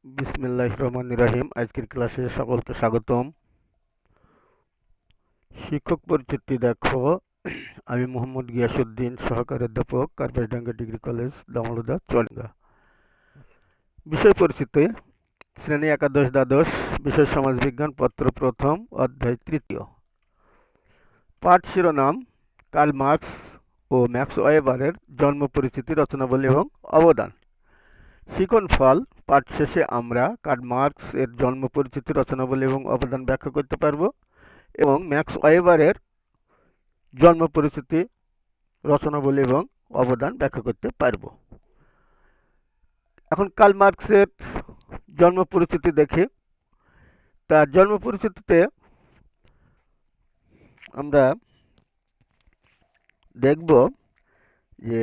বিসমিল্লাহির রহমানির রহিম। আজকের ক্লাসে সকলকে স্বাগতম। শিক্ষক পরিচিতি দেখো, আমি মোহাম্মদ গিয়াসউদ্দিন, সহকারী অধ্যাপক, কার্পাসডাঙ্গা ডিগ্রি কলেজ, দামোড়া, চুয়াডাঙ্গা। বিষয় পরিচিতি: শ্রেণী একাদশ দ্বাদশ, বিষয় সমাজবিজ্ঞান, পত্র প্রথম, অধ্যায় তৃতীয়। পাঠ শিরোনাম: কার্ল মার্কস ও ম্যাক্স ওয়েবারের জন্ম পরিচিতি, রচনাবলী এবং অবদান। শিখন ফল: পাঠ শেষে আমরা কার্ল মার্কস এর জন্ম পরিচিতি, রচনাবলী এবং অবদান ব্যাখ্যা করতে পারব এবং ম্যাক্স ওয়েবারের জন্ম পরিচিতি, রচনাবলী এবং অবদান ব্যাখ্যা করতে পারব। এখন কার্ল মার্কসের জন্ম পরিচিতি দেখি। তার জন্ম পরিচিতিতে আমরা দেখব যে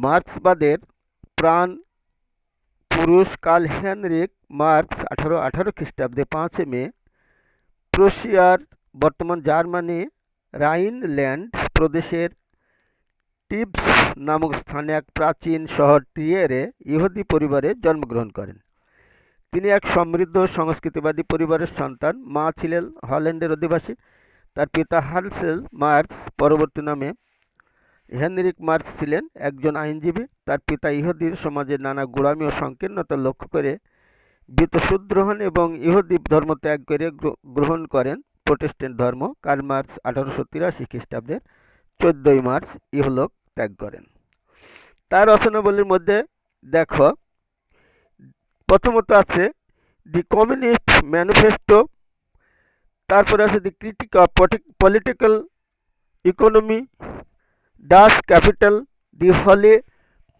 মার্ক্সবাদের প্রাণ পুরুষ কার্ল হেনরিক মার্কস 1818 খ্রিস্টাব্দে 5 মে প্রুশিয়ার বর্তমান জার্মানি রাইনল্যান্ড প্রদেশের টিপস নামক স্থানে এক প্রাচীন শহর ট্রিয়েরে ইহুদি পরিবারে জন্মগ্রহণ করেন। তিনি এক সমৃদ্ধ সংস্কৃতিবাদী পরিবারের সন্তান। মা ছিলেন হল্যান্ডের অধিবাসী। তার পিতা হান্সেল মার্কস, পরবর্তী নামে হেনরিক মার্কস, ছিলেন একজন আইনজীবী। তার পিতা ইহুদি সমাজের নানা গোঁড়ামি ও সংকীর্ণতা লক্ষ্য করে বীতশূদ্র হন এবং ইহুদি ধর্ম ত্যাগ করে গ্রহণ করেন প্রোটেস্ট্যান্ট ধর্ম। কার্ল মার্কস 1883 খ্রিস্টাব্দের 14 মার্চ ইহলোক ত্যাগ করেন। তার রচনাবলীর মধ্যে দেখো, প্রথমত আছে দি কমিউনিস্ট ম্যানিফেস্টো, তারপরে আছে the critique of political economy, Das capital, the holy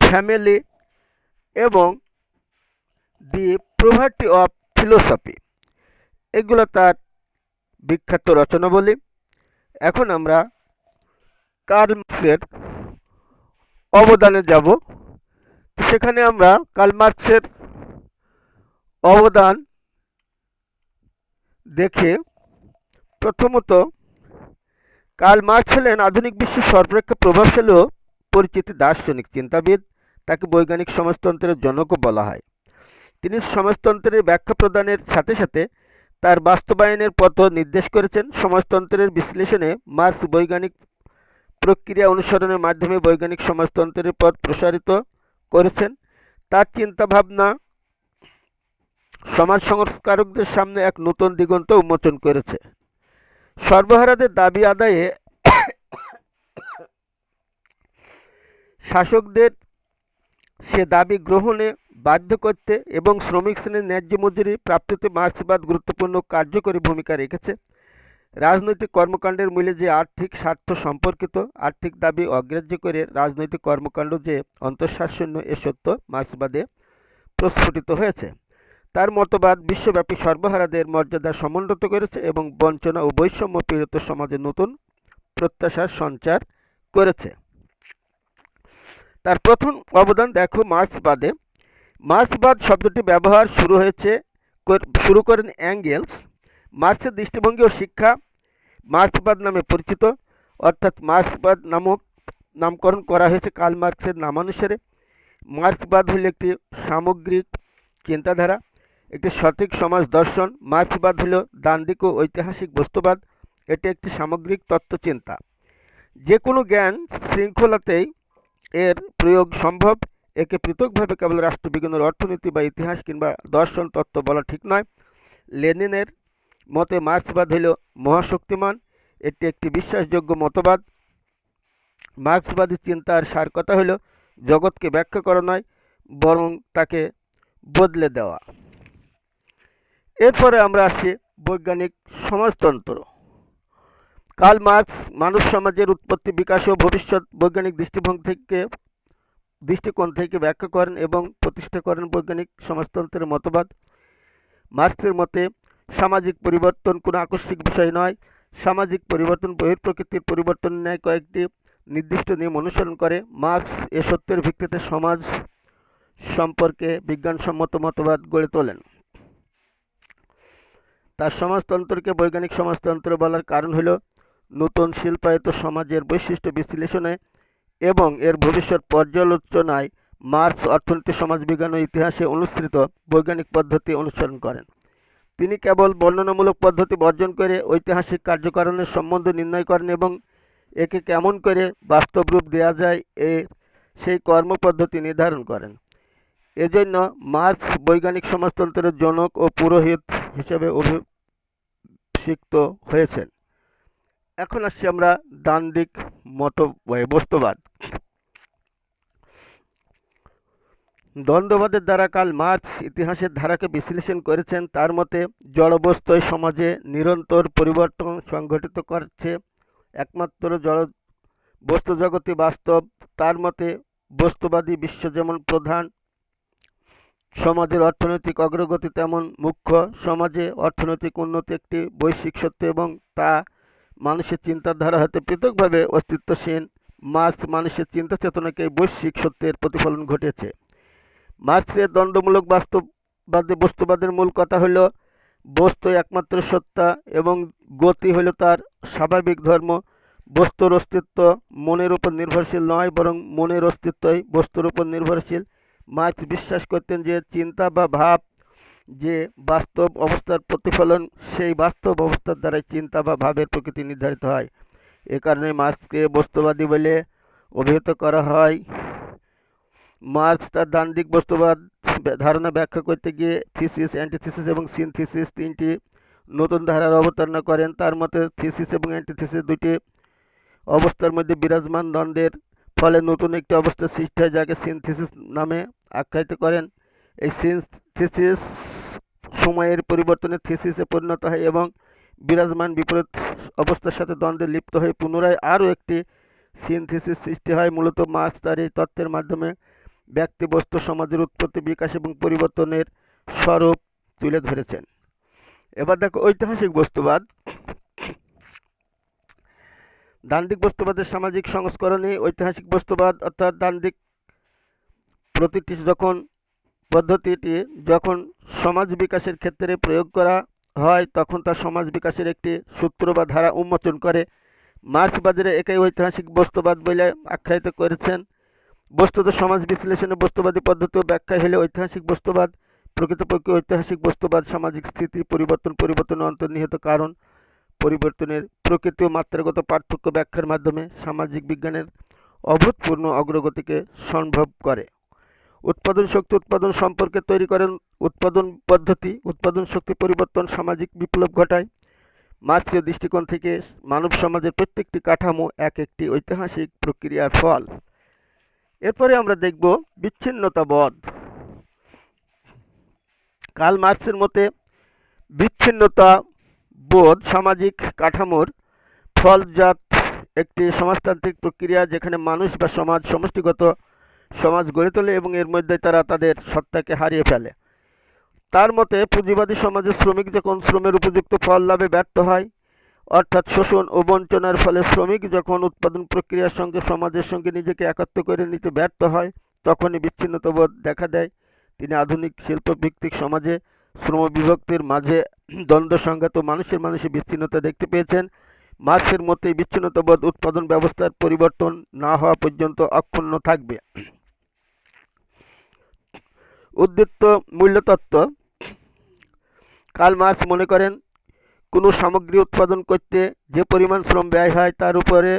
family এবং দি প্রভার্টি অফ ফিলোসফি। এগুলো তার বিখ্যাত রচনাবলী। এখন আমরা কার্ল মার্কসের অবদানে যাব। সেখানে আমরা কার্ল মার্কসের অবদান দেখে, প্রথমত কার্ল মার্কস হলেন আধুনিক বিশ্বের সর্বাপেক্ষা প্রভাবশালী ও পরিচিত দার্শনিক চিন্তাবিদ। তাকে বৈজ্ঞানিক সমাজতন্ত্রের জনকও বলা হয়। তিনি সমাজতন্ত্রের ব্যাখ্যা প্রদানের সাথে সাথে তার বাস্তবায়নের পথও নির্দেশ করেছেন। সমাজতন্ত্রের বিশ্লেষণে মার্কস বৈজ্ঞানিক প্রক্রিয়া অনুসরণের মাধ্যমে বৈজ্ঞানিক সমাজতন্ত্রের পথ প্রসারিত করেছেন। তার চিন্তাভাবনা সমাজ সংস্কারকদের সামনে এক নতুন দিগন্ত উন্মোচন করেছে। সর্বহারাদের দাবি আদায়ে শাসকদের সে দাবি গ্রহণে বাধ্য করতে এবং শ্রমিক শ্রেণীর ন্যায্য মজুরি প্রাপ্তিতে মার্ক্সবাদ গুরুত্বপূর্ণ কার্যকরী ভূমিকা রেখেছে। রাজনৈতিক কর্মকাণ্ডের মূলে যে আর্থিক স্বার্থ সম্পর্কিত, আর্থিক দাবি অগ্রাহ্য করে রাজনৈতিক কর্মকাণ্ড যে অন্তঃসারশূন্য, এ সত্য মার্ক্সবাদে প্রস্ফুটিত হয়েছে। তার মতবাদ বিশ্বব্যাপী সর্বহারাদের মর্যাদা সমুন্নত করেছে এবং বঞ্চনা ও বৈষম্য পীড়িত সমাজে নতুন প্রত্যাশার সঞ্চার করেছে। তার প্রথম অবদান দেখো মার্ক্সবাদে। মার্ক্সবাদ শব্দটি ব্যবহার শুরু করেন অ্যাঙ্গেলস। মার্ক্সের দৃষ্টিভঙ্গি ও শিক্ষা মার্ক্সবাদ নামে পরিচিত, অর্থাৎ মার্ক্সবাদ নামকরণ করা হয়েছে কার্ল মার্ক্সের নামানুসারে। মার্ক্সবাদ হল একটি সামগ্রিক চিন্তাধারা, একটি সঠিক সমাজ দর্শন। মার্ক্সবাদ হল দান্দিক ও ঐতিহাসিক বস্তুবাদ। এটি একটি সামগ্রিক তত্ত্বচিন্তা। যে কোনো জ্ঞান শৃঙ্খলাতেই এর প্রয়োগ সম্ভব। একে পৃথকভাবে কেবল রাষ্ট্রবিজ্ঞানের অর্থনীতি বা ইতিহাস কিংবা দর্শন তত্ত্ব বলা ঠিক নয়। লেনিনের মতে মার্ক্সবাদ হল মহাশক্তিমান। এটি একটি বিশ্বাসযোগ্য মতবাদ। মার্ক্সবাদী চিন্তার সার কথা হল জগৎকে ব্যাখ্যা করা নয়, বরং তাকে বদলে দেওয়া। এরপরে আমরা আসি বৈজ্ঞানিক সমাজতন্ত্র। কার্ল মার্কস মানব সমাজের উৎপত্তি, বিকাশ ও ভবিষ্যৎ বৈজ্ঞানিক দৃষ্টিকোণ থেকে ব্যাখ্যা করেন এবং প্রতিষ্ঠা করেন বৈজ্ঞানিক সমাজতন্ত্রের মতবাদ। মার্কসের মতে সামাজিক পরিবর্তন কোনো আকস্মিক বিষয় নয়। সামাজিক পরিবর্তন বহিঃপ্রকৃতির পরিবর্তনের ন্যায় কয়েকটি নির্দিষ্ট নিয়ম অনুসরণ করে। মার্কস এ সত্যের ভিত্তিতে সমাজ সম্পর্কে বিজ্ঞানসম্মত মতবাদ গড়ে তোলেন। তার সমাজতন্ত্রকে বৈজ্ঞানিক সমাজতন্ত্র বলার কারণ হল নতুন শিল্পায়িত সমাজের বৈশিষ্ট্য বিশ্লেষণে এবং এর ভবিষ্যৎ পর্যালোচনায় মার্কস অর্থনীতি, সমাজবিজ্ঞান ও ইতিহাসে অনুসৃত বৈজ্ঞানিক পদ্ধতি অনুসরণ করেন। তিনি কেবল বর্ণনামূলক পদ্ধতি বর্জন করে ঐতিহাসিক কার্যকারণের সম্বন্ধ নির্ণয় করেন এবং একে কেমন করে বাস্তব রূপ দেওয়া যায় সেই কর্মপদ্ধতি নির্ধারণ করেন। এজন্য মার্কস বৈজ্ঞানিক সমাজতন্ত্রের জনক ও পুরোহিত হিসেবে অভিষিক্ত হয়েছেন। এখন আসছি আমরা দ্বান্দ্বিক বস্তুবাদ। দ্বন্দ্ববাদের দ্বারা কার্ল মার্কস ইতিহাসের ধারাকে বিশ্লেষণ করেছেন। তার মতে জড়বস্তুই সমাজে নিরন্তর পরিবর্তন সংঘটিত করছে। একমাত্র বস্তু জগৎই বাস্তব। তার মতে বস্তুবাদী বিশ্ব যেমন প্রধান, সমাজের অর্থনৈতিক অগ্রগতি তেমন মুখ্য। সমাজে অর্থনৈতিক উন্নতি একটি বৈশ্বিক সত্য এবং তা মানুষের চিন্তাধারা হতে পৃথকভাবে অস্তিত্বশীল। মার্কস মানুষের চিন্তা চেতনাকে বৈশ্বিক সত্যের প্রতিফলন ঘটেছে। মার্কসের দ্বন্দ্বমূলক বস্তুবাদের মূল কথা হল বস্তু একমাত্র সত্তা এবং গতি হল তার স্বাভাবিক ধর্ম। বস্তুর অস্তিত্ব মনের উপর নির্ভরশীল নয়, বরং মনের অস্তিত্বই বস্তুর উপর নির্ভরশীল। মার্কস বিশ্বাস করতেন যে চিন্তা বা ভাব যে বাস্তব অবস্থার প্রতিফলন, সেই বাস্তব অবস্থার দ্বারাই চিন্তা বা ভাবের প্রকৃতি নির্ধারিত হয়। এ কারণে মার্কসকে বস্তুবাদী বলে অভিহিত করা হয়। মার্কস তার দ্বান্দ্বিক বস্তুবাদ ধারণা ব্যাখ্যা করতে গিয়ে থিসিস, অ্যান্টিথিসিস এবং সিনথিসিস তিনটি নতুন ধারার অবতারণা করেন। তার মতে থিসিস এবং অ্যান্টিথিসিস দুটি অবস্থার মধ্যে বিরাজমান দ্বন্দ্বের ফলে নতুন একটি অবস্থার সৃষ্টি হয়, যাকে সিনথিসিস নামে আখ্যায়িত করেন। এই সিনথিসিস সময়ের পরিবর্তনে থিসিসে পরিণত হয় এবং বিরাজমান বিপরীত অবস্থার সাথে দ্বন্দ্বে লিপ্ত হয়ে পুনরায় আরও একটি সিনথিসিস সৃষ্টি হয়। মূলত মার্কস তার এই তত্ত্বের মাধ্যমে ব্যক্তি, বস্তু, সমাজের উৎপত্তি, বিকাশ এবং পরিবর্তনের স্বরূপ তুলে ধরেছেন। এবার দেখো ঐতিহাসিক বস্তুবাদ। দ্বান্দ্বিক বস্তুবাদের সামাজিক সংস্করণে ঐতিহাসিক বস্তুবাদ অর্থাৎ দ্বান্দ্বিক পদ্ধতিটি যখন সমাজ বিকাশের ক্ষেত্রে প্রয়োগ করা হয় তখন তা সমাজ বিকাশের একটি সূত্র বা ধারা উন্মোচন করে। মার্কসবাদীরা একাই ঐতিহাসিক বস্তুবাদ বলে আখ্যায়িত করেছেন। বস্তুত সমাজ বিশ্লেষণে বস্তুবাদী পদ্ধতি ও ব্যাখ্যা হলে ঐতিহাসিক বস্তুবাদ। প্রকৃতপক্ষে ঐতিহাসিক বস্তুবাদ সামাজিক স্থিতি পরিবর্তনের অন্তর্নিহিত কারণ, পরিবর্তনের প্রকৃতি ও মাত্রাগত পার্থক্য ব্যাখ্যার মাধ্যমে সামাজিক বিজ্ঞানের অভূতপূর্ণ অগ্রগতিকে সম্ভব করে। উৎপাদন শক্তি উৎপাদন সম্পর্কে তৈরি করেন উৎপাদন পদ্ধতি। উৎপাদন শক্তি পরিবর্তন সামাজিক বিপ্লব ঘটায়। মার্কসীয় দৃষ্টিকোণ থেকে মানব সমাজের প্রত্যেকটি কাঠামো এক একটি ঐতিহাসিক প্রক্রিয়ার ফল। এরপরে আমরা দেখব বিচ্ছিন্নতাবাদ। কার্ল মার্কসের মতে বিচ্ছিন্নতাবোধ সামাজিক কাঠামোর ফলজাত একটি সমাজতান্ত্রিক প্রক্রিয়া, যেখানে মানুষ বা সমাজ সমষ্টিগত সমাজ গড়ে তোলে এবং এর মধ্যে তারা তাদের সত্তাকে হারিয়ে ফেলে। তার মতে পুঁজিবাদী সমাজে শ্রমিক যখন শ্রমের উপযুক্ত ফল লাভে ব্যর্থ হয়, অর্থাৎ শোষণ ও বঞ্চনার ফলে শ্রমিক যখন উৎপাদন প্রক্রিয়ার সঙ্গে সমাজের সঙ্গে নিজেকে একাত্ম করে নিতে ব্যর্থ হয়, তখনই বিচ্ছিন্নতাবোধ দেখা দেয়। তিনি আধুনিক শিল্পভিত্তিক সমাজে শ্রমবিভক্তির মাঝে দ্বন্দ্ব সংঘাত ও মানুষে বিচ্ছিন্নতা দেখতে পেয়েছেন। মার্কসের মতে বিচ্ছিন্নতাবোধ উৎপাদন ব্যবস্থার পরিবর্তন না হওয়া পর্যন্ত অক্ষুণ্ণ থাকবে। উদ্বৃত্ত মূল্যতত্ত্ব। কার্ল মার্কস মনে করেন কোনো সামগ্রী উৎপাদন করতে যে পরিমাণ শ্রম ব্যয় হয় তার উপরে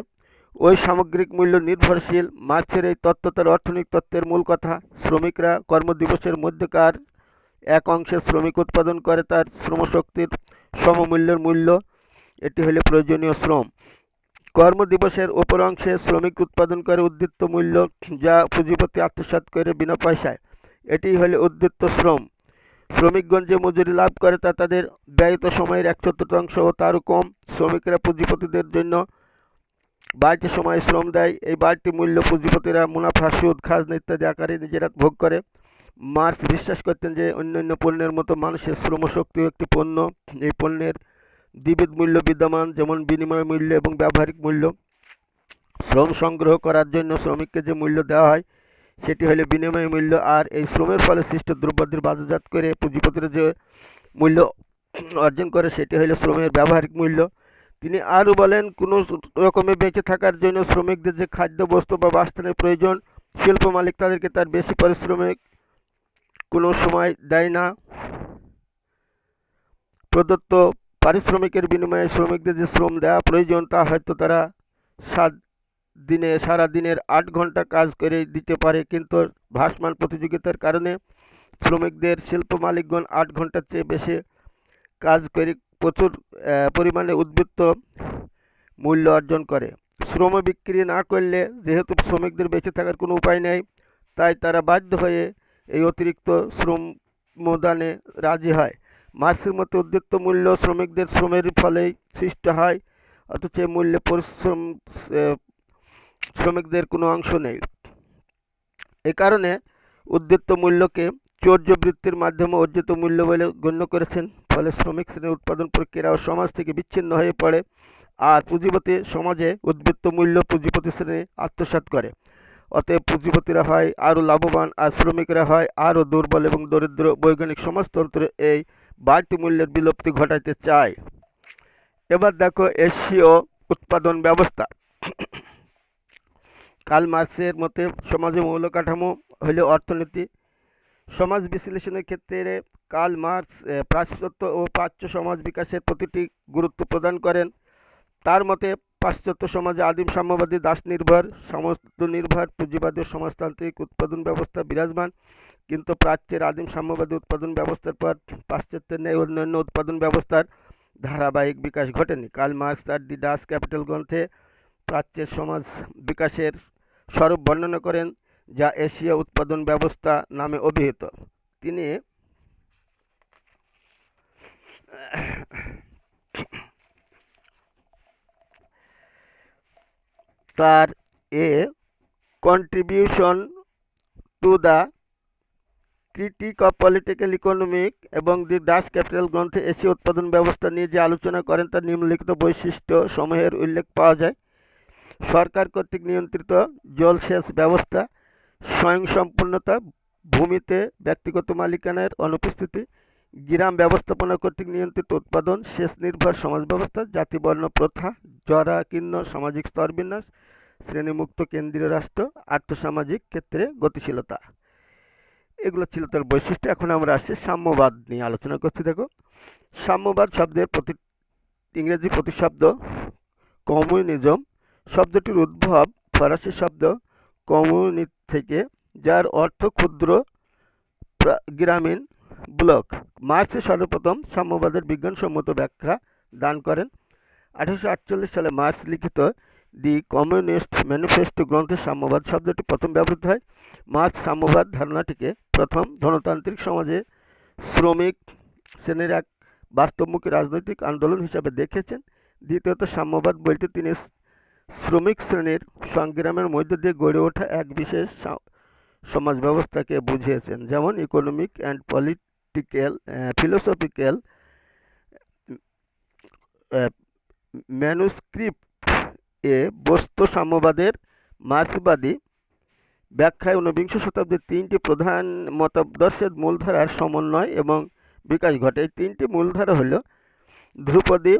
ওই সামগ্রিক মূল্য নির্ভরশীল। মার্কসের এই তত্ত্ব তার অর্থনৈতিক তত্ত্বের মূল কথা। শ্রমিকরা কর্মদিবসের মধ্যকার এক অংশে শ্রমিক উৎপাদন করে তার শ্রমশক্তির সমমূল্যের মূল্য, এটি হলো প্রয়োজনীয় শ্রম। কর্মদিবসের অপর অংশে শ্রমিক উৎপাদন করে উদ্বৃত্ত মূল্য, যা পুঁজিপতি আত্মসাৎ করে বিনা পয়সায়, এটি হলো উদ্বৃত্ত শ্রম। শ্রমিকগণ যে মজুরি লাভ করে তা তাদের ব্যয়িত সময়ের 1/4 ও তারও কম। শ্রমিকরা পুঁজিপতিদের জন্য বাড়তি সময়ে শ্রম দেয়। এই বাড়তি মূল্য পুঁজিপতিরা মুনাফা, সুদ, খাজনা ইত্যাদি আকারে নিজেরা ভোগ করে। মার্কস বিশ্বাস করতেন যে অন্যান্য পণ্যের মতো মানুষের শ্রমশক্তিও একটি পণ্য। এই পণ্যের দ্বিবিধ মূল্য বিদ্যমান, যেমন বিনিময় মূল্য এবং ব্যবহারিক মূল্য। শ্রম সংগ্রহ করার জন্য শ্রমিককে যে মূল্য দেওয়া হয় সেটি হলো বিনিময় মূল্য, আর এই শ্রমের ফলে সৃষ্ট দ্রব্যাদির বাজারজাত করে পুঁজিপতিরা যে মূল্য অর্জন করে সেটি হলো শ্রমের ব্যবহারিক মূল্য। তিনি আরও বলেন, কোনো রকমে বেঁচে থাকার জন্য শ্রমিকদের যে খাদ্য, বস্ত্র বা বাসস্থানের প্রয়োজন, শিল্প মালিক তাদেরকে তার বেশি পারিশ্রমিক কোনো সময় দেয় না। প্রদত্ত পারিশ্রমিকের বিনিময়ে শ্রমিকদের যে শ্রম দেওয়া প্রয়োজন তা হয়তো তারা সারা দিনের ৮ ঘন্টা কাজ করে দিতে পারে, কিন্তু ভাসমান প্রতিযোগিতার কারণে শ্রমিকদের শিল্প মালিকগণ ৮ ঘন্টার চেয়ে বেশি কাজ করে প্রচুর পরিমাণে উদ্বৃত্ত মূল্য অর্জন করে। শ্রম বিক্রি না করলে যেহেতু শ্রমিকদের বেঁচে থাকার কোনো উপায় নেই, তাই তারা বাধ্য হয়ে এই অতিরিক্ত শ্রমদানে রাজি হয়। মার্ক্সের মতো উদ্বৃত্ত মূল্য শ্রমিকদের শ্রমের ফলেই সৃষ্টি হয়, অথচ এই মূল্যে পরিশ্রম শ্রমিকদের কোনো অংশ নেই। এ কারণে উদ্বৃত্ত মূল্যকে চৌর্যবৃত্তির মাধ্যমে অর্জিত মূল্য বলে গণ্য করেছেন। ফলে শ্রমিক শ্রেণীর উৎপাদন প্রক্রিয়া ও সমাজ থেকে বিচ্ছিন্ন হয়ে পড়ে, আর পুঁজিপতি সমাজে উদ্বৃত্ত মূল্য পুঁজিপতি শ্রেণী আত্মসাৎ করে। অতএব পুঁজিপতিরা হয় আরও লাভবান, আর শ্রমিকরা হয় আরও দুর্বল এবং দরিদ্র। বৈজ্ঞানিক সমাজতন্ত্র এই বাড়তি মূল্যের বিলুপ্তি ঘটাইতে চায়। এবার দেখো এশীয় উৎপাদন ব্যবস্থা। কার্ল মার্ক্সের মতে সমাজের মৌল কাঠামো হল অর্থনীতি। সমাজ বিশ্লেষণের ক্ষেত্রে কার্ল মার্ক্স পাশ্চাত্য ও প্রাচ্য সমাজ বিকাশের প্রতিটি গুরুত্ব প্রদান করেন। তার মতে পাশ্চাত্য সমাজে আদিম সাম্যবাদী দাসনির্ভর সামন্তনির্ভর পুঁজিবাদী সমাজতান্ত্রিক উৎপাদন ব্যবস্থা বিরাজমান, কিন্তু প্রাচ্যের আদিম সাম্যবাদী উৎপাদন ব্যবস্থার পর পাশ্চাত্যের ন্যায় অন্যান্য উৎপাদন ব্যবস্থার ধারাবাহিক বিকাশ ঘটেনি। কার্ল মার্ক্স তার দি ডাচ ক্যাপিটাল গ্রন্থে প্রাচ্যের সমাজ বিকাশের স্বরূপ বর্ণনা করেন, যা এশীয় উৎপাদন ব্যবস্থা নামে অভিহিত। তিনি তার এ contribution to the critic of political economic এবং দি ডাচ ক্যাপিটাল গ্রন্থে এশীয় উৎপাদন ব্যবস্থা নিয়ে যে আলোচনা করেন তার নিম্নলিখিত বৈশিষ্ট্য সমূহের উল্লেখ পাওয়া যায়। সরকার কর্তৃক নিয়ন্ত্রিত জলসেচ ব্যবস্থা, স্বয়ংসম্পূর্ণতা, ভূমিতে ব্যক্তিগত মালিকানার অনুপস্থিতি, গ্রাম ব্যবস্থাপনা কর্তৃক নিয়ন্ত্রিত উৎপাদন, সেচ নির্ভর সমাজ ব্যবস্থা, জাতিবর্ণ প্রথা, জরাকীর্ণ সামাজিক স্তরবিন্যাস, শ্রেণীমুক্ত কেন্দ্রীয় রাষ্ট্র, আর্থসামাজিক ক্ষেত্রে গতিশীলতা। এগুলো ছিল তার বৈশিষ্ট্য। এখন আমরা আসছি সাম্যবাদ নিয়ে আলোচনা করছি। দেখো, সাম্যবাদ শব্দের ইংরেজি প্রতিশব্দ কমিউনিজম। শব্দটির উদ্ভব ফরাসি শব্দ কমিউনি থেকে, যার অর্থ ক্ষুদ্র গ্রামীণ ব্লক। মার্ক্স সর্বপ্রথম সাম্যবাদের বিজ্ঞানসম্মত ব্যাখ্যা দান করেন। 1848 সালে মার্ক্স লিখিত দি কমিউনিস্ট ম্যানিফেস্টো গ্রন্থে সাম্যবাদ শব্দটি প্রথম ব্যবহৃত হয়। মার্ক্স সাম্যবাদ ধারণাটিকে প্রথম ধনতান্ত্রিক সমাজে শ্রমিক শ্রেণীর এক বাস্তবমুখী রাজনৈতিক আন্দোলন হিসাবে দেখেছেন। দ্বিতীয়ত, সাম্যবাদ বলতে তিনি শ্রমিক শ্রেণীর সংগ্রামের মধ্য দিয়ে গড়ে ওঠা এক বিশেষ সমাজ ব্যবস্থাকে বুঝিয়েছেন, যেমন economic and political philosophical manuscript এ বস্তু সাম্যবাদের মার্ক্সবাদী ব্যাখ্যায় ঊনবিংশ শতাব্দীর তিনটি প্রধান মতাদর্শের মূলধারার সমন্বয় এবং বিকাশ ঘটে। এই তিনটি মূলধারা হল ধ্রুপদী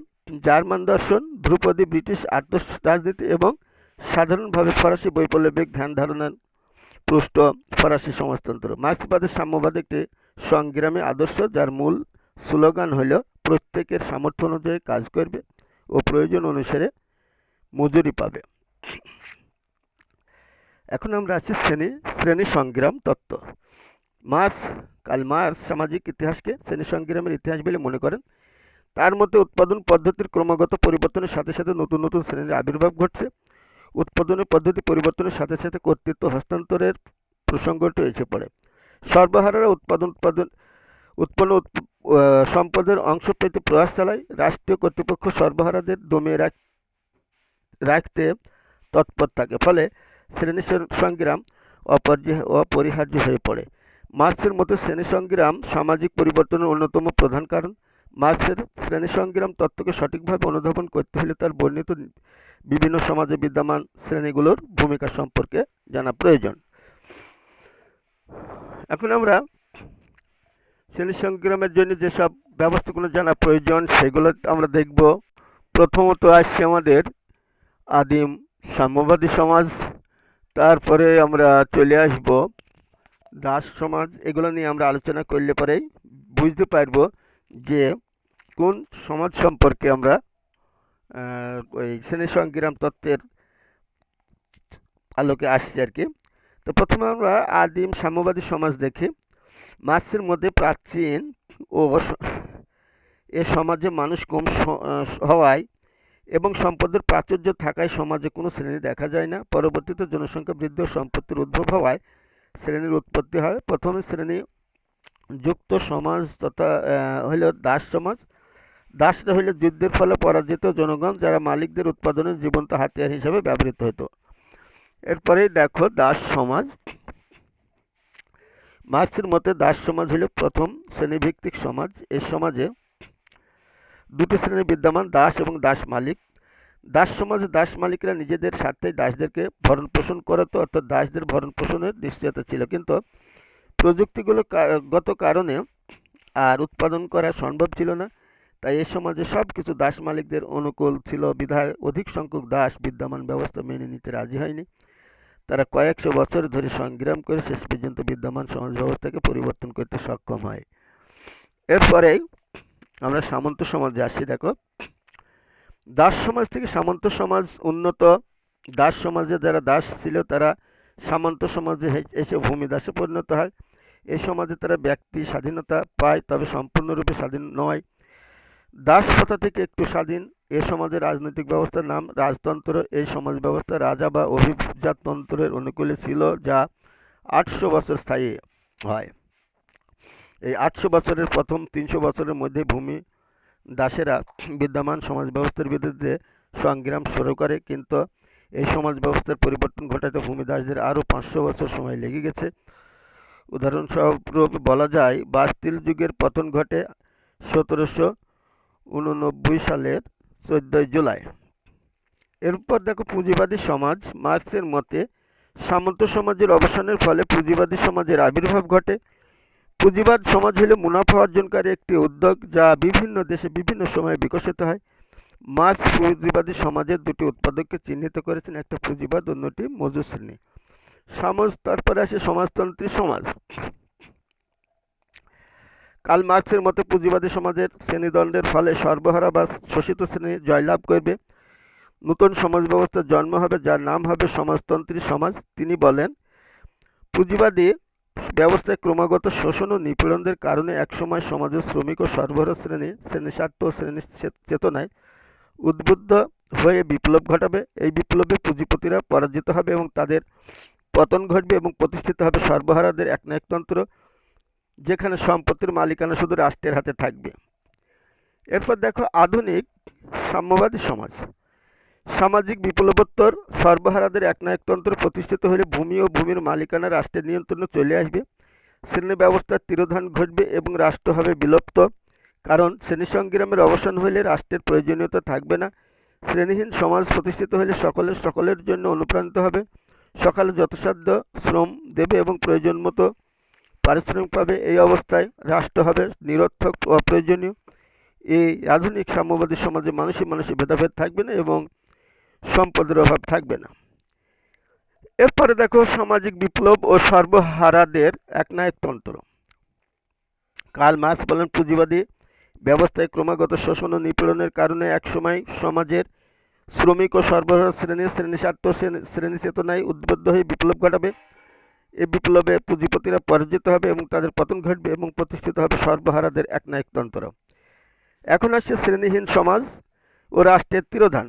জার্মান দর্শন, ধ্রুপদী ব্রিটিশ রাজনীতি এবং সাধারণভাবে ফরাসি বৈপ্লবিক ধ্যান ধারণার পুষ্ট ফরাসি সমাজতন্ত্র। মার্ক্সবাদের সাম্যবাদ একটি সংগ্রামী আদর্শ, যার মূল স্লোগান হল প্রত্যেকের সামর্থ্য অনুযায়ী কাজ করবে ও প্রয়োজন অনুসারে মজুরি পাবে। এখন আমরা আছি শ্রেণী সংগ্রাম তত্ত্ব। কার্ল মার্ক্স সামাজিক ইতিহাসকে শ্রেণী সংগ্রামের ইতিহাস বলে মনে করেন। তার মতে উৎপাদন পদ্ধতির ক্রমাগত পরিবর্তনের সাথে সাথে নতুন নতুন শ্রেণীর আবির্ভাব ঘটছে। উৎপাদনের পদ্ধতি পরিবর্তনের সাথে সাথে কর্তৃত্ব হস্তান্তরের প্রসঙ্গটি এসে পড়ে। সরবরাহরা উৎপন্ন সম্পদের অংশ পেতে প্রয়াস চালায়। রাষ্ট্রীয় কর্তৃপক্ষ সরবরাহদের দমিয়ে রাখতে তৎপর থাকে, ফলে শ্রেণী সংগ্রাম অপরিহার্য হয়ে পড়ে। মার্ক্সের মতে শ্রেণী সংগ্রাম সামাজিক পরিবর্তনের অন্যতম প্রধান কারণ। মার্ক্সের শ্রেণী সংগ্রাম তত্ত্বকে সঠিকভাবে অনুধাবন করতে হলে তার বর্ণিত বিভিন্ন সমাজে বিদ্যমান শ্রেণীগুলোর ভূমিকা সম্পর্কে জানা প্রয়োজন। এখন আমরা শ্রেণী সংগ্রামের জন্য যেসব ব্যবস্থাগুলো জানা প্রয়োজন সেগুলো আমরা দেখব। প্রথমত আসছে আমাদের আদিম সাম্যবাদী সমাজ, তারপরে আমরা চলে আসব দাস সমাজ। এগুলো নিয়ে আমরা আলোচনা করলে পরেই বুঝতে পারবো যে কোন সমাজ সম্পর্কে আমরা ওই শ্রেণী সংগ্রাম তত্ত্বের আলোকে আসছি আর কি। তো প্রথমে আমরা আদিম সাম্যবাদী সমাজ দেখি। মার্ক্সের মধ্যে প্রাচীন ও এ সমাজে মানুষ কম হওয়ায় এবং সম্পদের প্রাচুর্য থাকায় সমাজে কোনো শ্রেণী দেখা যায় না। পরবর্তীতে জনসংখ্যা বৃদ্ধি ও সম্পত্তির উদ্ভব হওয়ায় শ্রেণীর উৎপত্তি হয়। প্রথম শ্রেণী যুক্ত সমাজ তথা হইল দাস সমাজ। দাসরা হইল যুদ্ধের ফলে পরাজিত জনগণ, যারা মালিকদের উৎপাদনের জীবন্ত হাতিয়ার হিসেবে ব্যবহৃত হতো। এরপরেই দেখো দাস সমাজ। মার্ক্সের মতে দাস সমাজ হল প্রথম শ্রেণীভিত্তিক সমাজ। এই সমাজে দুটি শ্রেণী বিদ্যমান, দাস এবং দাস মালিক। দাস সমাজে দাস মালিকরা নিজেদের স্বার্থে দাসদেরকে ভরণ পোষণ করতো, অর্থাৎ দাসদের ভরণ পোষণের নিশ্চয়তা ছিল। কিন্তু প্রযুক্তিগত কারণে আর উৎপাদন করা সম্ভব ছিল না, তাই এই সমাজে সব কিছু দাস মালিকদের অনুকূল ছিল বিধায় অধিক সংখ্যক দাস বিদ্যমান ব্যবস্থা মেনে নিতে রাজি হয়নি। তারা কয়েকশো বছর ধরে সংগ্রাম করে শেষ পর্যন্ত বিদ্যমান সমাজ ব্যবস্থাকে পরিবর্তন করতে সক্ষম হয়। এরপরে আমরা সামন্ত সমাজে আসছি। দেখো, দাস সমাজ থেকে সামন্ত সমাজ উন্নত। দাস সমাজে যারা দাস ছিল তারা সামন্ত সমাজে এসে ভূমিদাসে পরিণত হয়। এই সমাজে তারা ব্যক্তি স্বাধীনতা পায়, তবে সম্পূর্ণরূপে স্বাধীন নয়। দাস প্রথা থেকে একটু স্বাধীন। এ সমাজের রাজনৈতিক ব্যবস্থার নাম রাজতন্ত্র। এই সমাজ ব্যবস্থা রাজা বা অভিজাততন্ত্রের অনুকূলে ছিল, যা 800 বছর স্থায়ী হয়। এই 800 বছরের প্রথম 300 বছরের মধ্যে ভূমি দাসেরা বিদ্যমান সমাজ ব্যবস্থার বিরুদ্ধে সংগ্রাম শুরু করে, কিন্তু এই সমাজ ব্যবস্থার পরিবর্তন ঘটাতে ভূমিদাসদের আরও 500 বছর সময় লেগে গেছে। উদাহরণস্বরূপ বলা যায় বাস্তিল যুগের পতন ঘটে 1789 সালের 14 জুলাই। এরপর দেখো পুঁজিবাদী সমাজ। মার্ক্সের মতে সামন্ত সমাজের অবসানের ফলে পুঁজিবাদী সমাজের আবির্ভাব ঘটে। পুঁজিবাদ সমাজ হল মুনাফা অর্জনকারী একটি উদ্যোগ, যা বিভিন্ন দেশে বিভিন্ন সময়ে বিকশিত হয়। মার্ক্স পুঁজিবাদী সমাজের দুটি উৎপাদককে চিহ্নিত করেছেন, একটা পুঁজিবাদ, অন্যটি মজুর শ্রেণী সমাজ। তারপরে আসে সমাজতন্ত্রী সমাজ। কার্ল মার্ক্সের মতে পুঁজিবাদী সমাজের শ্রেণীদ্বন্দ্বের ফলে সর্বহারা বা শোষিত শ্রেণী জয়লাভ করবে। নতুন সমাজ ব্যবস্থার জন্ম হবে, যার নাম হবে সমাজতন্ত্রী সমাজ। তিনি বলেন, পুঁজিবাদী ব্যবস্থায় ক্রমাগত শোষণ ও নিপীড়নদের কারণে একসময় সমাজের শ্রমিক ও সর্বহারা শ্রেণী শ্রেণীস্বার্থ ও শ্রেণী চেতনায় উদ্বুদ্ধ হয়ে বিপ্লব ঘটাবে। এই বিপ্লবে পুঁজিপতিরা পরাজিত হবে এবং তাদের পতন ঘটবে এবং প্রতিষ্ঠিত হবে সর্বহারাদের একনায়কতন্ত্র, যেখানে সম্পত্তির মালিকানা শুধু রাষ্ট্রের হাতে থাকবে। এরপর দেখো আধুনিক সাম্যবাদী সমাজ। সামাজিক বিপ্লবোত্তর সর্বহারাদের একনায়কতন্ত্র প্রতিষ্ঠিত হলে ভূমি ও ভূমির মালিকানা রাষ্ট্রের নিয়ন্ত্রণে চলে আসবে। শ্রেণী ব্যবস্থার তিরোধান ঘটবে এবং রাষ্ট্র হবে বিলুপ্ত, কারণ শ্রেণী সংগ্রামের অবসান হলে রাষ্ট্রের প্রয়োজনীয়তা থাকবে না। শ্রেণীহীন সমাজ প্রতিষ্ঠিত হলে সকলের জন্য অনুপ্রাণিত হবে, সকলে যথাসাধ্য শ্রম দেবে এবং প্রয়োজন মতো পারিশ্রমিক পাবে। এই অবস্থায় রাষ্ট্র হবে নিরর্থক, অপ্রয়োজনীয়। এই আধুনিক সাম্যবাদী সমাজে মানুষে ভেদাভেদ থাকবে না এবং সম্পদের অভাব থাকবে না। এরপরে দেখো সামাজিক বিপ্লব ও সর্বহারাদের একনায়কতন্ত্র। কার্ল মার্ক্স বলেন, পুঁজিবাদী ব্যবস্থায় ক্রমাগত শোষণ ও নিপীড়নের কারণে একসময় সমাজের শ্রমিক ও সর্বহারা শ্রেণীস্বার্থ শ্রেণী চেতনায় উদ্বুদ্ধ হয়ে বিপ্লব ঘটাবে। এই বিপ্লবে পুঁজিপতিরা পরাজিত হবে এবং তাদের পতন ঘটবে এবং প্রতিষ্ঠিত হবে সর্বহারাদের একনায়কতন্ত্র। এখন আসছে শ্রেণীহীন সমাজ ও রাষ্ট্রের তিরোধান।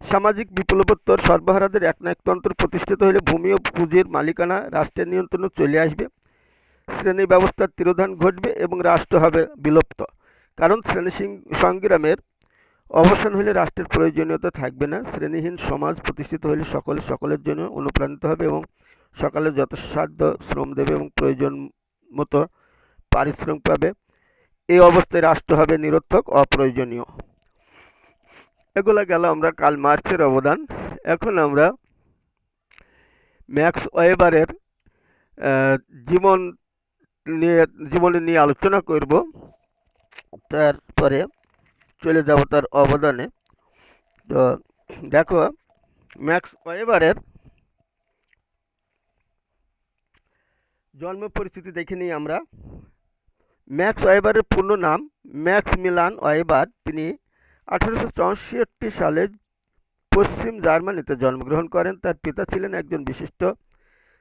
সামাজিক বিপ্লবোত্তর সর্বহারাদের একনায়কতন্ত্র প্রতিষ্ঠিত হলে ভূমি ও পুঁজির মালিকানা রাষ্ট্রের নিয়ন্ত্রণে চলে আসবে। শ্রেণী ব্যবস্থার তিরোধান ঘটবে এবং রাষ্ট্র হবে বিলুপ্ত, কারণ শ্রেণী সংগ্রামের অবসান হলে রাষ্ট্রের প্রয়োজনীয়তা থাকবে না। শ্রেণীহীন সমাজ প্রতিষ্ঠিত হলে সকলের জন্য অনুপ্রাণিত হবে এবং সকলে যথাসাধ্য শ্রম দেবে এবং প্রয়োজন মতো পারিশ্রমিক পাবে। এই অবস্থায় রাষ্ট্র হবে নিরর্থক, অপ্রয়োজনীয়। এগুলো গেল আমরা কার্ল মার্ক্সের অবদান। এখন আমরা ম্যাক্স ওয়েবারের জীবনী নিয়ে আলোচনা করব। তারপরে চলে যাব তার অবদানে। তো দেখো, ম্যাক্স ওয়েবারের জন্ম পরিচিতি দেখে নিই আমরা। ম্যাক্স ওয়েবারের পূর্ণ নাম ম্যাক্সমিলান ওয়েবার। তিনি 1864 সালে পশ্চিম জার্মানিতে জন্মগ্রহণ করেন। তার পিতা ছিলেন একজন বিশিষ্ট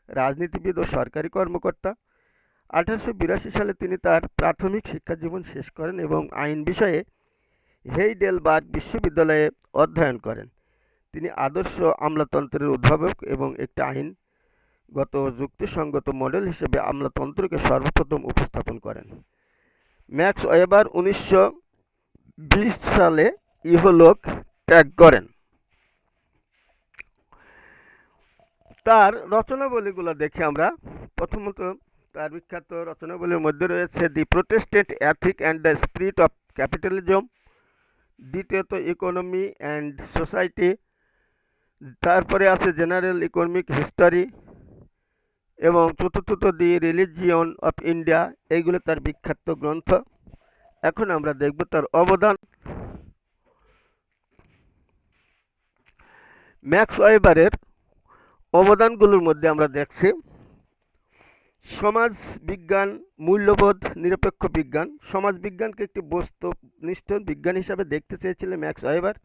রাজনীতিবিদ ও সরকারি কর্মকর্তা। 1882 সালে তিনি তার প্রাথমিক শিক্ষাজীবন শেষ করেন এবং আইন বিষয়ে হেইডেলবার্গ বিশ্ববিদ্যালয়ে অধ্যয়ন করেন। তিনি আদর্শ আমলাতন্ত্রের উদ্ভাবক এবং একটি আইনগত ও যুক্তিসঙ্গত মডেল হিসেবে আমলাতন্ত্রকে সর্বপ্রথম উপস্থাপন করেন। ম্যাক্স ওয়েবার 1920 সালে ইহলোক ত্যাগ করেন। তার রচনাবলীগুলো দেখি আমরা। প্রথমত তার বিখ্যাত রচনাবলীর মধ্যে রয়েছে the protestant ethic and the spirit of capitalism, দ্বিতীয়ত ইকোনমি অ্যান্ড সোসাইটি, তারপরে আছে জেনারেল ইকোনমিক হিস্টোরি এবং চতুর্থত দি রিলিজিয়ন অফ ইন্ডিয়া। এইগুলো তার বিখ্যাত গ্রন্থ। এখন আমরা দেখব তার অবদান। ম্যাক্স ওয়েবারের অবদানগুলোর মধ্যে আমরা দেখছি সমাজ বিজ্ঞান, মূল্যবোধ নিরপেক্ষ বিজ্ঞান। সমাজ বিজ্ঞানকে একটি বস্তুনিষ্ঠ বিজ্ঞান হিসাবে দেখতে চেয়েছিলেন ম্যাক্স ওয়েবার।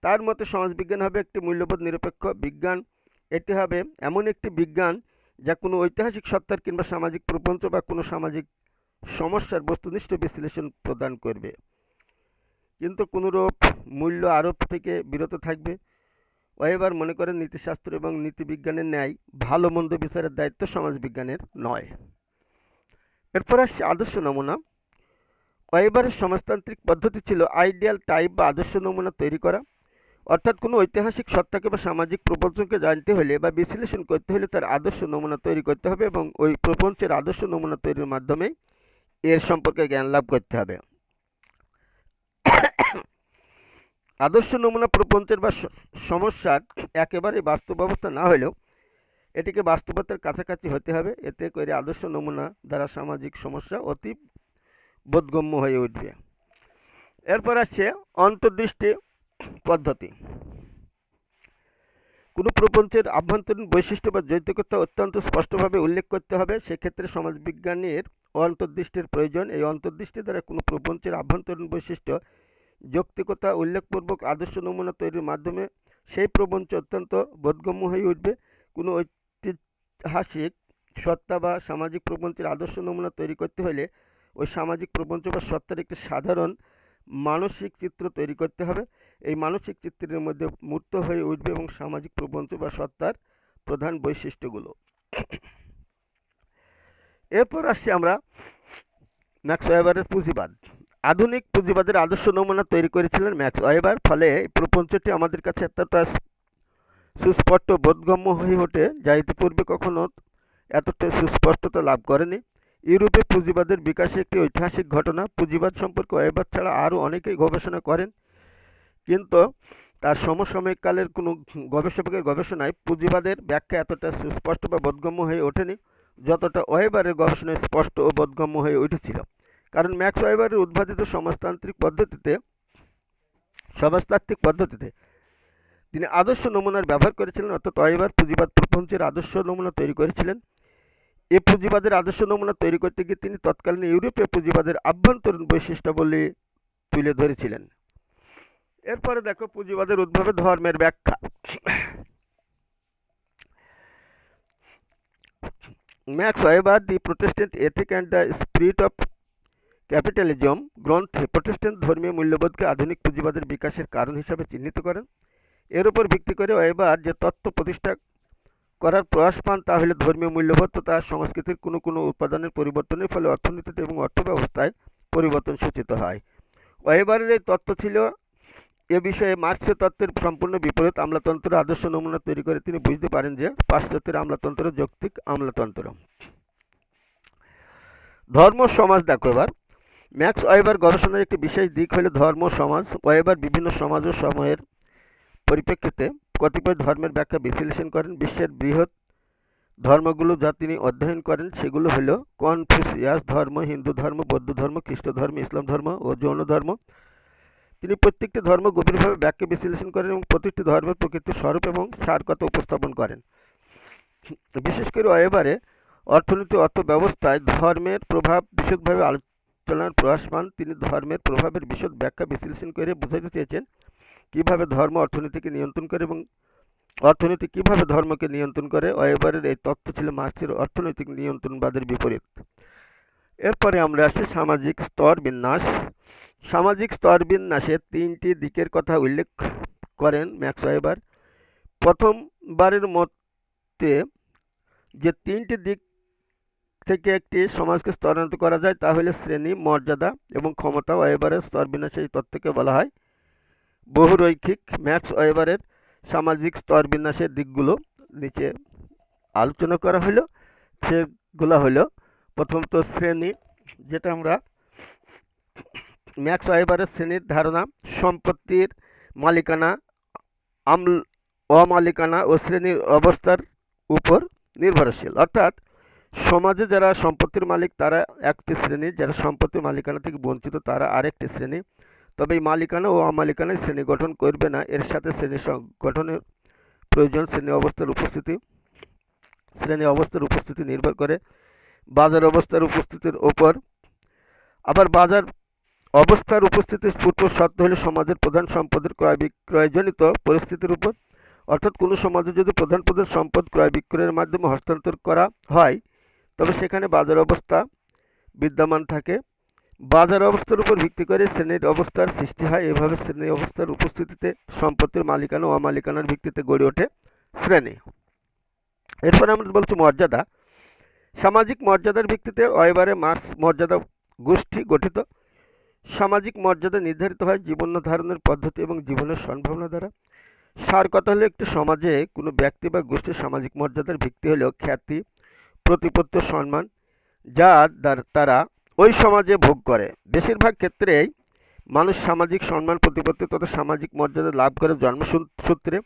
তার মতে সমাজবিজ্ঞান হবে একটি মূল্যবোধ নিরপেক্ষ বিজ্ঞান। এটি হবে এমন একটি বিজ্ঞান যা কোনো ঐতিহাসিক সত্তার কিংবা সামাজিক প্রপঞ্চ বা কোনো সামাজিক সমস্যার বস্তুনিষ্ঠ বিশ্লেষণ প্রদান করবে, কিন্তু কোনোরূপ মূল্য আরোপ থেকে বিরত থাকবে। ওয়েবার মনে করেন নীতিশাস্ত্র এবং নীতিবিজ্ঞানের ন্যায় ভালো মন্দ বিচারের দায়িত্ব সমাজবিজ্ঞানের নয়। এরপর আসছে আদর্শ নমুনা। ওয়েবারের সমাজতান্ত্রিক পদ্ধতি ছিল আইডিয়াল টাইপ বা আদর্শ নমুনা তৈরি করা, অর্থাৎ কোনো ঐতিহাসিক সত্তাকে বা সামাজিক প্রপঞ্চকে জানতে হলে বা বিশ্লেষণ করতে হলে তার আদর্শ নমুনা তৈরি করতে হবে এবং ওই প্রপঞ্চের আদর্শ নমুনা তৈরির মাধ্যমে এর সম্পর্কে জ্ঞান লাভ করতে হবে। আদর্শ নমুনা প্রপঞ্চের বা সমস্যার একেবারে বাস্তব অবস্থা না হলেও এটিকে বাস্তবতার কাছাকাছি হতে হবে, এতে করে আদর্শ নমুনা দ্বারা সামাজিক সমস্যা অতি বোধগম্য হয়ে উঠবে। এরপর আসছে অন্তর্দৃষ্টি পদ্ধতি। কোনো প্রপঞ্চের আভ্যন্তরীণ বৈশিষ্ট্য বা যৌক্তিকতা অত্যন্ত স্পষ্টভাবে উল্লেখ করতে হবে। সেক্ষেত্রে সমাজবিজ্ঞানের অন্তর্দৃষ্টির প্রয়োজন। এই অন্তর্দৃষ্টি দ্বারা কোনো প্রপঞ্চের আভ্যন্তরীণ বৈশিষ্ট্য যৌক্তিকতা উল্লেখপূর্বক আদর্শ নমুনা তৈরির মাধ্যমে সেই প্রপঞ্চ অত্যন্ত বোধগম্য হয়ে উঠবে। কোনো ঐতিহাসিক সত্তা বা সামাজিক প্রপঞ্চের আদর্শ নমুনা তৈরি করতে হলে ওই সামাজিক প্রপঞ্চ বা সত্তার একটি সাধারণ মানসিক চিত্র তৈরি করতে হবে। এই মানসিক চিত্রের মধ্যে মূর্ত হয়ে উঠবে এবং সামাজিক প্রপঞ্চ বা সত্তার প্রধান বৈশিষ্ট্যগুলো। এরপর আসছি আমরা ম্যাক্স ওয়েবারের পুঁজিবাদ। আধুনিক পুঁজিবাদের আদর্শ নমুনা তৈরি করেছিলেন ম্যাক্স ওয়েবার। ফলে এই প্রপঞ্চটি আমাদের কাছে এতটা সুস্পষ্ট বোধগম্য হয়ে ওঠে যা ইতিপূর্বে কখনো এতটা সুস্পষ্টতা লাভ করেনি। ইউরোপে পুঁজিবাদের বিকাশে একটি ঐতিহাসিক ঘটনা। পুঁজিবাদ সম্পর্কে ওয়েবার ছাড়া আরও অনেকেই গবেষণা করেন, কিন্তু তার সমসাময়িক কালের কোনো গবেষকের গবেষণায় পুঁজিবাদের ব্যাখ্যা এতটা সুস্পষ্ট বা বোধগম্য হয়ে ওঠেনি যতটা ওয়েবারের গবেষণায় স্পষ্ট ও বোধগম্য হয়ে উঠেছিল। কারণ ম্যাক্স ওয়েবারের উদ্ভাবিত সমাজতান্ত্রিক পদ্ধতিতে তিনি আদর্শ নমুনার ব্যবহার করেছিলেন, অর্থাৎ ওয়েবার পুঁজিবাদ প্রপঞ্চের আদর্শ নমুনা তৈরি করেছিলেন। এই পুঁজিবাদের আদর্শ নমুনা তৈরি করতে গিয়ে তিনি তৎকালীন ইউরোপীয় পুঁজিবাদের আভ্যন্তরীণ বৈশিষ্ট্যাবলী তুলে ধরেছিলেন। এরপরে দেখো পুঁজিবাদের উদ্ভাবে ধর্মের ব্যাখ্যা। Max weber the protestant ethic and the spirit of capitalism গ্রন্থে প্রোটেস্ট্যান্ট ধর্মীয় মূল্যবোধকে আধুনিক পুঁজিবাদের বিকাশের কারণ হিসাবে চিহ্নিত করেন। এর উপর ভিত্তি করে ওয়েবার যে তত্ত্ব প্রতিষ্ঠা করার প্রয়াস পান তা হলে ধর্মীয় মূল্যবোধ তথা সংস্কৃতির কোনো উপাদানের পরিবর্তনের ফলে অর্থনীতিতে এবং অর্থব্যবস্থায় পরিবর্তন সূচিত হয়। ওয়েবারের এই তত্ত্ব ছিল এ বিষয়ে মার্ক্সের তত্ত্বের সম্পূর্ণ বিপরীত। আমলাতন্ত্রের আদর্শ নমুনা তৈরি করে তিনি বুঝতে পারেন যে পাশ্চাত্যের আমলাতন্ত্র যৌক্তিক আমলাতন্ত্র। ধর্ম সমাজ দেখো এবার। ম্যাক্স ওয়েবার গবেষণার একটি বিশেষ দিক হল ধর্ম সমাজ। ওয়েবার বিভিন্ন সমাজ ও সময়ের পরিপ্রেক্ষিতে কতিপয় ধর্মের ব্যাখ্যা বিশ্লেষণ করেন। বিশ্বের বৃহৎ ধর্মগুলো যা তিনি অধ্যয়ন করেন সেগুলো হলো কনফুসিয়াস ধর্ম, হিন্দু ধর্ম, বৌদ্ধ ধর্ম, খ্রিস্ট ধর্ম, ইসলাম ধর্ম ও জৈন ধর্ম। তিনি প্রত্যেকটি ধর্ম গভীরভাবে ব্যাখ্যা বিশ্লেষণ করেন এবং প্রতিটি ধর্মের প্রকৃতির স্বরূপ এবং সার কথা উপস্থাপন করেন। বিশেষ করে ওয়েবারে অর্থনীতি অর্থব্যবস্থায় ধর্মের প্রভাব বিশদভাবে আলোচনার প্রয়াস পান। তিনি ধর্মের প্রভাবের বিশদ ব্যাখ্যা বিশ্লেষণ করে বোঝাতে চেয়েছেন কীভাবে ধর্ম অর্থনীতিকে নিয়ন্ত্রণ করে এবং অর্থনীতি কীভাবে ধর্মকে নিয়ন্ত্রণ করে। ওয়েবারের এই তত্ত্ব ছিল মার্ক্সের অর্থনৈতিক নিয়ন্ত্রণবাদের বিপরীত। এরপরে আমরা আসি সামাজিক স্তর বিন্যাস। সামাজিক স্তর বিন্যাসে তিনটি দিকের কথা উল্লেখ করেন ম্যাক্স ওয়েবার। প্রথমবারের মতে যে তিনটি দিক থেকে একটি সমাজকে স্তরান্তরিত করা যায় তা হলে শ্রেণী, মর্যাদা এবং ক্ষমতা। ওয়েবারের স্তর বিন্যাসের এই তত্ত্বকে বলা হয় বহুরৈখিক। ম্যাক্স ওয়েবারের সামাজিক স্তর বিন্যাসের দিকগুলো নিচে আলোচনা করা হলো। সেগুলো হলো প্রথমত শ্রেণী, যেটা আমরা ম্যাক্স ওয়েবারের শ্রেণীর ধারণা সম্পত্তির মালিকানা, অমালিকানা ও শ্রেণীর অবস্থার উপর নির্ভরশীল। অর্থাৎ সমাজে যারা সম্পত্তির মালিক তারা একটি শ্রেণী, যারা সম্পত্তির মালিকানা থেকে বঞ্চিত তারা আরেকটি শ্রেণী। তবে এই মালিকানা ও অমালিকানায় শ্রেণী গঠন করবে না, এর সাথে শ্রেণী গঠনের প্রয়োজন। শ্রেণী অবস্থার উপস্থিতি নির্ভর করে বাজার অবস্থার উপস্থিতির ওপর। আবার বাজার অবস্থার উপস্থিতির পূর্ব শর্ত হল সমাজের প্রধান সম্পদের ক্রয় বিক্রয়জনিত পরিস্থিতির উপর। অর্থাৎ কোনো সমাজে যদি প্রধান সম্পদ ক্রয় বিক্রয়ের মাধ্যমে হস্তান্তর করা হয় তবে সেখানে বাজার অবস্থা বিদ্যমান থাকে। বাজার অবস্থার উপর ভিত্তি করে শ্রেণীর অবস্থার সৃষ্টি হয়। এভাবে শ্রেণী অবস্থার উপস্থিতিতে সম্পত্তির মালিকানা ও অমালিকানার ভিত্তিতে গড়ে ওঠে শ্রেণী। এরপর আমরা বলছি মর্যাদা। সামাজিক মর্যাদার ভিত্তিতে ওয়েবারে মার্ক্স মর্যাদা গোষ্ঠী গঠিত। সামাজিক মর্যাদা নির্ধারিত হয় জীবন ধারণের পদ্ধতি এবং জীবনের সম্ভাবনা দ্বারা। সার কথা হলো একটি সমাজে কোনো ব্যক্তি বা গোষ্ঠীর সামাজিক মর্যাদার ভিত্তি হলো খ্যাতি, প্রতিপত্তি, সম্মান যা তারা ওই সমাজে ভোগ করে। বেশিরভাগ ক্ষেত্রেই মানুষ সামাজিক সম্মান, প্রতিপত্তি তথা সামাজিক মর্যাদা লাভ করে জন্মসূত্রে।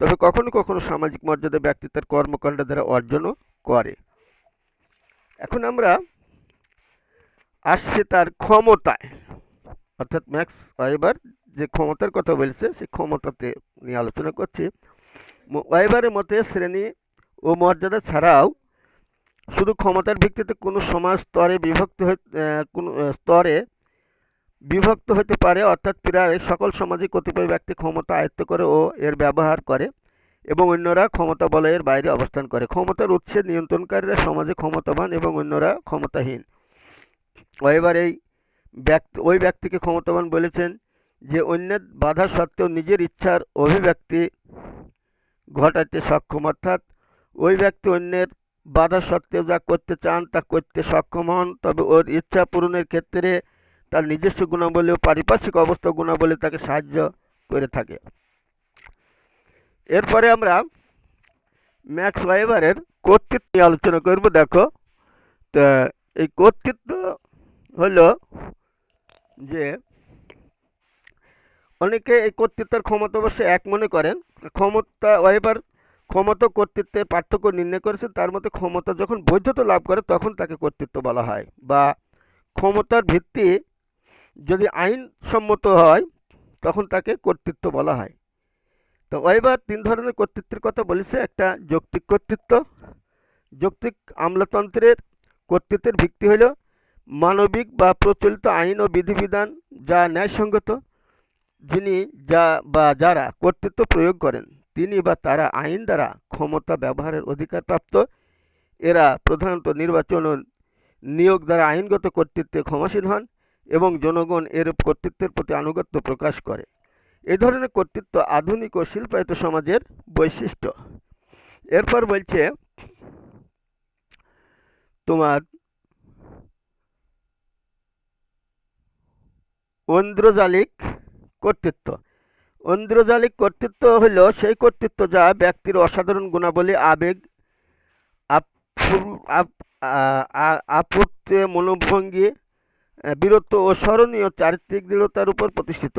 তবে কখনো কখনো সামাজিক মর্যাদা ব্যক্তি তার কর্মকাণ্ড দ্বারা অর্জনও করে। এখন আমরা আসছে তার ক্ষমতায়, অর্থাৎ ম্যাক্স ওয়েবার যে ক্ষমতার কথা বলছে সেই ক্ষমতাতে নিয়ে আলোচনা করছি। ওয়েবারের মতে শ্রেণী ও মর্যাদা ছাড়াও শুধু ক্ষমতার ভিত্তিতে কোনো সমাজ কোনো স্তরে বিভক্ত হতে পারে। অর্থাৎ প্রায় সকল সমাজে কতিপয় ব্যক্তি ক্ষমতা আয়ত্ত করে ও এর ব্যবহার করে এবং অন্যরা ক্ষমতা বলয়ের বাইরে অবস্থান করে। ক্ষমতার উৎসে নিয়ন্ত্রণকারীরা সমাজে ক্ষমতাবান এবং অন্যরা ক্ষমতাহীন। ওয়েবার ওই ব্যক্তিকে ক্ষমতাবান বলেছেন যে অন্যের বাধা সত্ত্বেও নিজের ইচ্ছার অভিব্যক্তি ঘটাতে সক্ষম। অর্থাৎ ওই ব্যক্তি অন্যের বাধা সত্ত্বেও যা করতে চান তা করতে সক্ষম হন, তবে ওর ইচ্ছা পূরণের ক্ষেত্রে তার নিজস্ব গুণাবলী ও পারিপার্শ্বিক অবস্থা গুণাবলী তাকে সাহায্য করে থাকে। এরপরে আমরা ম্যাক্স ওয়েবারের কর্তৃত্ব নিয়ে আলোচনা করব। দেখো, তা এই কর্তৃত্ব হলো যে অনেকে এই কর্তৃত্বের ক্ষমতা অবশ্য এক মনে করেন। ওয়েবার ক্ষমতা কর্তৃত্বের পার্থক্য নির্ণয় করেছেন। তার মতে ক্ষমতা যখন বৈধতা লাভ করে তখন তাকে কর্তৃত্ব বলা হয়, বা ক্ষমতার ভিত্তি যদি আইনসম্মত হয় তখন তাকে কর্তৃত্ব বলা হয়। তো ওয়েবার তিন ধরনের কর্তৃত্বের কথা বলেছে। একটা যৌক্তিক কর্তৃত্ব। যৌক্তিক আমলাতন্ত্রের কর্তৃত্বের ভিত্তি হল মানবিক বা প্রচলিত আইন ও বিধিবিধান যা ন্যায়সঙ্গত। যিনি যারা কর্তৃত্ব প্রয়োগ করেন তিনি বা তারা আইন দ্বারা ক্ষমতা ব্যবহারের অধিকারপ্রাপ্ত। এরা প্রধানত নির্বাচন ও নিয়োগ দ্বারা আইনগত কর্তৃত্বে ক্ষমাসীন হন এবং জনগণ এর কর্তৃত্বের প্রতি আনুগত্য প্রকাশ করে। এই ধরনের কর্তৃত্ব আধুনিক ও শিল্পায়িত সমাজের বৈশিষ্ট্য। এরপর বলছে তোমার ঐন্দ্রজালিক কর্তৃত্ব। ঐন্দ্রজালিক কর্তৃত্ব হল সেই কর্তৃত্ব যা ব্যক্তির অসাধারণ গুণাবলী, আবেগ, আপত্তি, মনোভঙ্গি, বীরত্ব ও স্মরণীয় চারিত্রিক দৃঢ়তার উপর প্রতিষ্ঠিত।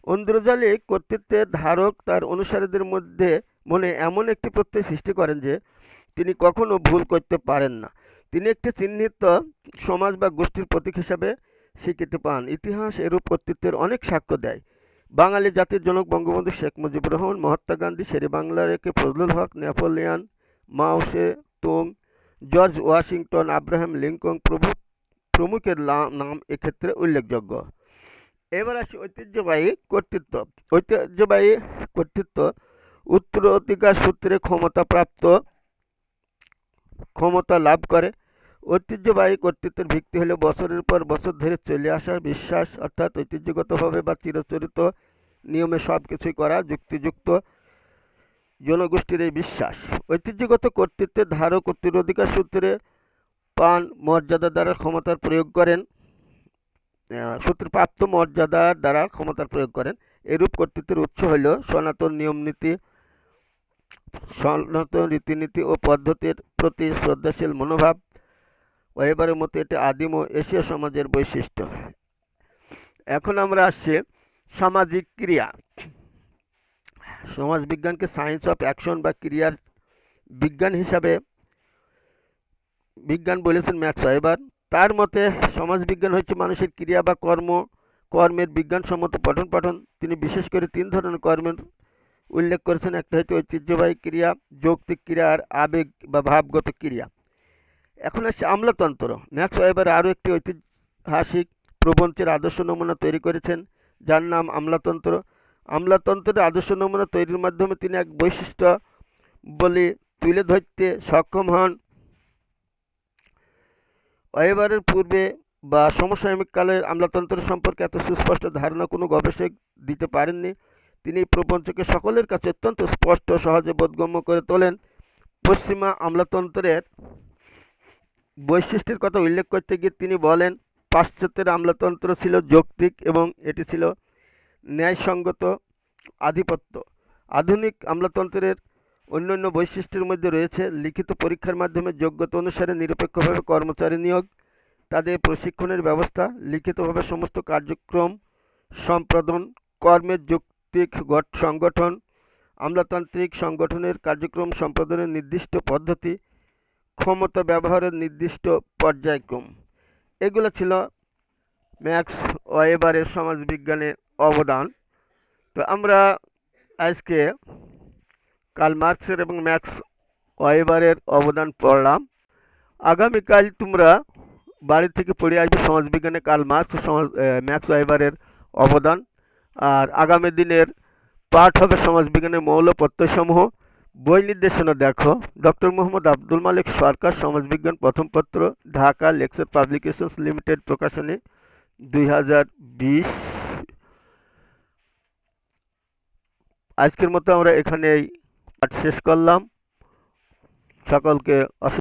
ঐন্দ্রজালিক কর্তৃত্বের ধারক তার অনুসারীদের মনে এমন একটি প্রত্যয় সৃষ্টি করেন যে তিনি কখনো ভুল করতে পারেন না। তিনি একটি চিহ্নিত সমাজ বা গোষ্ঠীর প্রতীক হিসাবে স্বীকৃতি পান। ইতিহাস এরূপ কর্তৃত্বের অনেক সাক্ষ্য দেয়। বাঙালি জাতির জনক বঙ্গবন্ধু শেখ মুজিবুর রহমান, মহাত্মা গান্ধী, শেরে বাংলা রেখে ফজলুল হক, নেপোলিয়ন, মাও সে তুং, জর্জ ওয়াশিংটন, আব্রাহাম লিঙ্কন প্রমুখের নাম এক্ষেত্রে উল্লেখযোগ্য। এবার আসি ঐতিহ্যবাহী কর্তৃত্ব। ঐতিহ্যবাহী কর্তৃত্ব উত্তরাধিকার সূত্রে ক্ষমতা লাভ করে। ঐতিহ্যবাহী কর্তৃত্বের ভিত্তি হলো বছরের পর বছর ধরে চলে আসা বিশ্বাস, অর্থাৎ ঐতিহ্যগতভাবে বা চিরাচরিত নিয়মে সব কিছুই করা যুক্তিযুক্ত জনগোষ্ঠীর এই বিশ্বাস। ঐতিহ্যগত কর্তৃত্বের ধারক উত্তরাধিকার সূত্রে পান মর্যাদা দ্বারা ক্ষমতার প্রয়োগ করেন সূত্রপ্রাপ্ত মর্যাদার দ্বারা ক্ষমতার প্রয়োগ করেন। এরূপ কর্তৃত্বের উৎস হইল সনাতন নিয়মনীতি, সনাতন রীতিনীতি ও পদ্ধতির প্রতি শ্রদ্ধাশীল মনোভাব। এবারের মতো এটি আদিম ও এশীয় সমাজের বৈশিষ্ট্য। এখন আমরা আসছি সামাজিক ক্রিয়া। সমাজবিজ্ঞানকে সায়েন্স অফ অ্যাকশন বা ক্রিয়ার বিজ্ঞান হিসাবে বিজ্ঞান বলেছেন ম্যাক্স ওয়েবার। তার মতে সমাজবিজ্ঞান হচ্ছে মানুষের ক্রিয়া বা কর্মের বিজ্ঞানসম্মত পঠন পাঠন। তিনি বিশেষ করে 3 ধরনের কর্মের উল্লেখ করেছেন। একটা হচ্ছে ঐতিহ্যবাহী ক্রিয়া, যৌক্তিক ক্রিয়া আর আবেগ বা ভাবগত ক্রিয়া। এখন আসছে আমলাতন্ত্র। ম্যাক্স ওয়েবার আরও একটি ঐতিহাসিক প্রবঞ্চের আদর্শ নমুনা তৈরি করেছেন, যার নাম আমলাতন্ত্র। আমলাতন্ত্রের আদর্শ নমুনা তৈরির মাধ্যমে তিনি এক বৈশিষ্ট্য বলে তুলে ধরতে সক্ষম হন। ওয়েবারের পূর্বে বা সমসাময়িক কালের আমলাতন্ত্র সম্পর্কে এত সুস্পষ্ট ধারণা কোনো গবেষক দিতে পারেননি। তিনি এই প্রপঞ্চকে সকলের কাছে অত্যন্ত স্পষ্ট সহজে বোধগম্য করে তোলেন। পশ্চিমা আমলাতন্ত্রের বৈশিষ্ট্যের কথা উল্লেখ করতে গিয়ে তিনি বলেন, পাশ্চাত্যের আমলাতন্ত্র ছিল যৌক্তিক এবং এটি ছিল ন্যায়সঙ্গত আধিপত্য। আধুনিক আমলাতন্ত্রের অন্যান্য বৈশিষ্ট্যের মধ্যে রয়েছে লিখিত পরীক্ষার মাধ্যমে যোগ্যতা অনুসারে নিরপেক্ষভাবে কর্মচারী নিয়োগ, তাদের প্রশিক্ষণের ব্যবস্থা, লিখিতভাবে সমস্ত কার্যক্রম সম্পাদন, কর্মের যৌক্তিক সংগঠন, আমলাতান্ত্রিক সংগঠনের কার্যক্রম সম্পাদনের নির্দিষ্ট পদ্ধতি, ক্ষমতা ব্যবহারের নির্দিষ্ট পর্যায়ক্রম। এগুলো ছিল ম্যাক্স ওয়েবারের সমাজবিজ্ঞানের অবদান। তো আমরা আজকে কার্ল মার্কসের এবং ম্যাক্স ওয়েবারের অবদান পড়লাম। আগামীকাল তোমরা বাড়ি থেকে পড়ে আসবে সমাজবিজ্ঞানে কার্ল মার্কস ম্যাক্স ওয়েবারের অবদান। আর আগামী দিনের পাঠ হবে সমাজবিজ্ঞানের মৌল প্রত্যয়সমূহ। বই নির্দেশনা দেখো, ডক্টর মোহাম্মদ আব্দুল মালিক সরকার, সমাজবিজ্ঞান প্রথম পত্র, ঢাকা লেকচার পাবলিকেশনস লিমিটেড, প্রকাশনী 2020। আজকের মতো আমরা এখানেই পাঠ শেষ করলাম। সকলকে